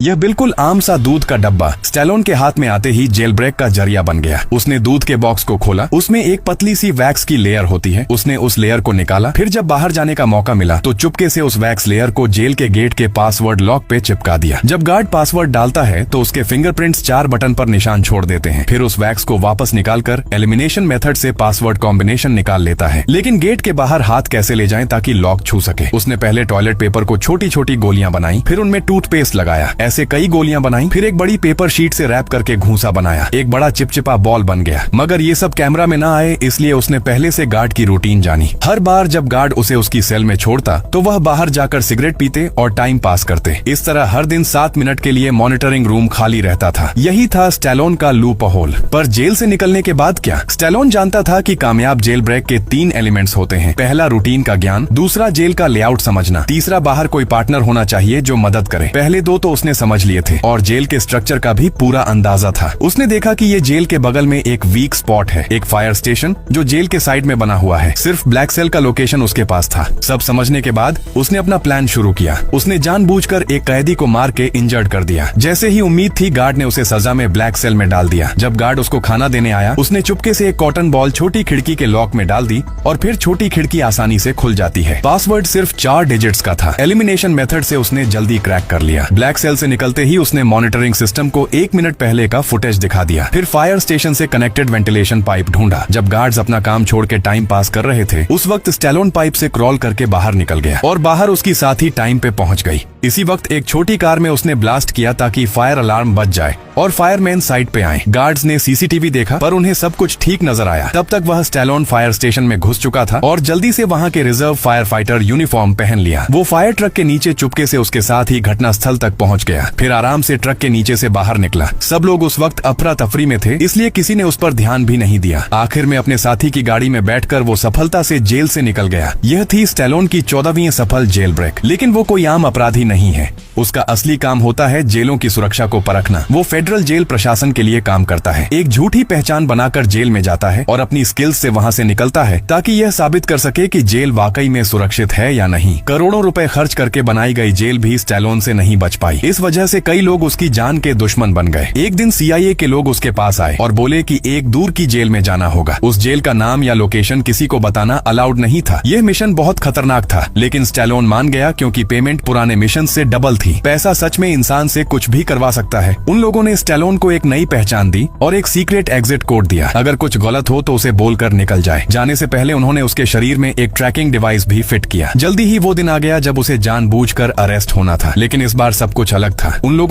यह बिल्कुल आम सा दूध का डब्बा स्टैलोन के हाथ में आते ही जेल ब्रेक का जरिया बन गया। उसने दूध के बॉक्स को खोला, उसमें एक पतली सी वैक्स की लेयर होती है। उसने उस लेयर को निकाला, फिर जब बाहर जाने का मौका मिला तो चुपके से उस वैक्स लेयर को जेल के गेट के पासवर्ड लॉक पे चिपका दिया। जब गार्ड पासवर्ड डालता है तो उसके फिंगरप्रिंट्स 4 बटन पर निशान छोड़ देते हैं। फिर उस वैक्स को वापस निकालकर एलिमिनेशन मेथड से पासवर्ड कॉम्बिनेशन निकाल लेता है। लेकिन गेट के बाहर हाथ कैसे ले जाएं ताकि लॉक छू सके। उसने पहले टॉयलेट पेपर को छोटी छोटी गोलियां बनाई, फिर उनमें टूथपेस्ट लगाया, ऐसे कई गोलियां बनाई, फिर एक बड़ी पेपर शीट से रैप करके घूंसा बनाया। एक बड़ा चिपचिपा बॉल बन गया। मगर ये सब कैमरा में ना आए इसलिए उसने पहले से गार्ड की रूटीन जानी। हर बार जब गार्ड उसे उसकी सेल में छोड़ता तो वह बाहर जाकर सिगरेट पीते और टाइम पास करते। इस तरह हर दिन 7 मिनट के लिए मॉनिटरिंग रूम खाली रहता था। यही था स्टैलोन का लूप होल। पर जेल से निकलने के बाद क्या? स्टैलोन जानता था कि कामयाब जेल ब्रेक के 3 एलिमेंट्स होते हैं। पहला रूटीन का ज्ञान, दूसरा जेल का लेआउट समझना, तीसरा बाहर कोई पार्टनर होना चाहिए जो मदद करे। पहले 2 तो उसने समझ लिए थे और जेल के स्ट्रक्चर का भी पूरा अंदाजा था। उसने देखा कि ये जेल के बगल में एक वीक स्पॉट है, एक फायर स्टेशन जो जेल के साइड में बना हुआ है। सिर्फ ब्लैक सेल का लोकेशन उसके पास था। सब समझने के बाद उसने अपना प्लान शुरू किया। उसने जानबूझकर एक कैदी को मार के इंजर्ड कर दिया। जैसे ही उम्मीद थी गार्ड ने उसे सजा में ब्लैक सेल में डाल दिया। जब गार्ड उसको खाना देने आया उसने चुपके से एक कॉटन बॉल छोटी खिड़की के लॉक में डाल दी और फिर छोटी खिड़की आसानी से खुल जाती है। पासवर्ड सिर्फ 4 डिजिट्स का था। एलिमिनेशन मेथड से उसने जल्दी क्रैक कर लिया। ब्लैक सेल से निकलते ही उसने मॉनिटरिंग सिस्टम को 1 मिनट पहले का फुटेज दिखा दिया। फिर फायर स्टेशन से कनेक्टेड वेंटिलेशन पाइप ढूंढा। जब गार्ड्स अपना काम छोड़ के टाइम पास कर रहे थे उस वक्त स्टैलोन पाइप से क्रॉल करके बाहर निकल गया और बाहर उसकी साथी टाइम पे पहुंच गई। इसी वक्त एक छोटी कार में उसने ब्लास्ट किया ताकि फायर अलार्म बज जाए और फायरमैन साइड पे आए। गार्ड्स ने सीसीटीवी देखा पर उन्हें सब कुछ ठीक नजर आया। तब तक वह स्टैलोन फायर स्टेशन में घुस चुका था और जल्दी से वहां के रिजर्व फायर फाइटर यूनिफॉर्म पहन लिया। वो फायर ट्रक के नीचे चुपके से उसके साथ ही घटना स्थल तक पहुंच गया। फिर आराम से ट्रक के नीचे से बाहर निकला। सब लोग उस वक्त अफरा तफरी में थे इसलिए किसी ने उस पर ध्यान भी नहीं दिया। आखिर में अपने साथी की गाड़ी में बैठकर वो सफलता से जेल से निकल गया। यह थी स्टैलोन की 14वीं सफल जेल ब्रेक। लेकिन वो कोई आम अपराधी नहीं है। उसका असली काम होता है जेलों की सुरक्षा को परखना। वो फेडरल जेल प्रशासन के लिए काम करता है। एक झूठी पहचान बनाकर जेल में जाता है और अपनी स्किल्स से वहां से निकलता है ताकि यह साबित कर सके कि जेल वाकई में सुरक्षित है या नहीं। करोड़ों रुपए खर्च करके बनाई गई जेल भी स्टैलोन से नहीं बच पाई। इस वजह से कई लोग उसकी जान के दुश्मन बन गए। एक दिन CIA के लोग उसके पास आए और बोले कि एक दूर की जेल में जाना होगा। उस जेल का नाम या लोकेशन किसी को बताना अलाउड नहीं था। यह मिशन बहुत खतरनाक था लेकिन स्टैलोन मान गया क्योंकि पेमेंट पुराने मिशन से डबल थी। पैसा सच में इंसान से कुछ भी करवा सकता है। उन लोगों ने स्टैलोन को एक नई पहचान दी और एक सीक्रेट एग्जिट कोड दिया। अगर कुछ गलत हो तो उसे बोलकर निकल जाए। जाने से पहले उन्होंने उसके शरीर में एक ट्रैकिंग डिवाइस भी फिट किया। जल्दी ही वो दिन आ गया जब उसे जानबूझकर अरेस्ट होना था। लेकिन इस बार सब कुछ अलग था। उन लोगों